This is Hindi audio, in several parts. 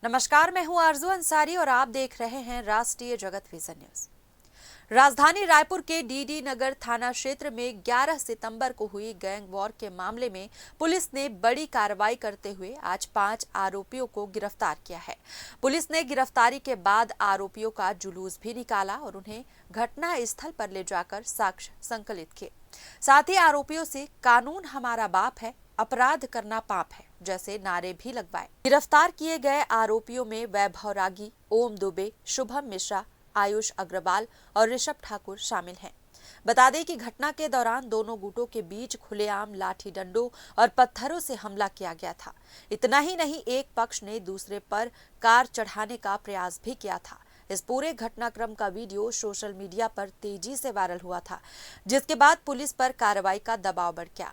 नमस्कार, मैं हूं आरजू अंसारी और आप देख रहे हैं राष्ट्रीय जगत विजन न्यूज। राजधानी रायपुर के डीडी नगर थाना क्षेत्र में 11 सितंबर को हुई गैंग वॉर के मामले में पुलिस ने बड़ी कार्रवाई करते हुए आज 5 आरोपियों को गिरफ्तार किया है। पुलिस ने गिरफ्तारी के बाद आरोपियों का जुलूस भी निकाला और उन्हें घटना स्थल पर ले जाकर साक्ष्य संकलित किए। साथ ही आरोपियों से कानून हमारा बाप है, अपराध करना पाप है जैसे नारे भी लगवाए। गिरफ्तार किए गए आरोपियों में वैभव रागी, ओम दुबे, शुभम मिश्रा, आयुष अग्रवाल और ऋषभ ठाकुर शामिल हैं। बता दें कि घटना के दौरान दोनों गुटों के बीच खुलेआम लाठी डंडों और पत्थरों से हमला किया गया था। इतना ही नहीं, एक पक्ष ने दूसरे पर कार चढ़ाने का प्रयास भी किया था। इस पूरे घटनाक्रम का वीडियो सोशल मीडिया पर तेजी से वायरल हुआ था, जिसके बाद पुलिस पर कार्रवाई का दबाव बढ़ गया।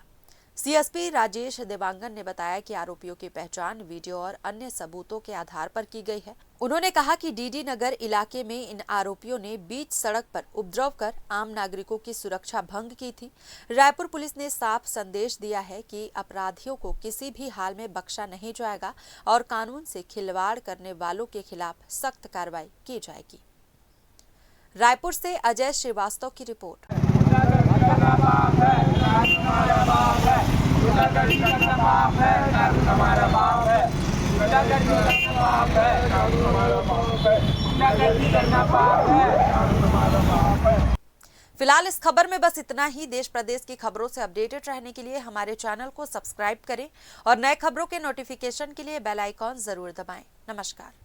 सीएसपी राजेश देवांगन ने बताया कि आरोपियों की पहचान वीडियो और अन्य सबूतों के आधार पर की गई है। उन्होंने कहा कि डीडी नगर इलाके में इन आरोपियों ने बीच सड़क पर उपद्रव कर आम नागरिकों की सुरक्षा भंग की थी। रायपुर पुलिस ने साफ संदेश दिया है कि अपराधियों को किसी भी हाल में बख्शा नहीं जाएगा और कानून से खिलवाड़ करने वालों के खिलाफ सख्त कार्रवाई की जाएगी। रायपुर से अजय श्रीवास्तव की रिपोर्ट। फिलहाल इस खबर में बस इतना ही। देश प्रदेश की खबरों से अपडेटेड रहने के लिए हमारे चैनल को सब्सक्राइब करें और नए खबरों के नोटिफिकेशन के लिए बेल आइकॉन जरूर दबाएं। नमस्कार।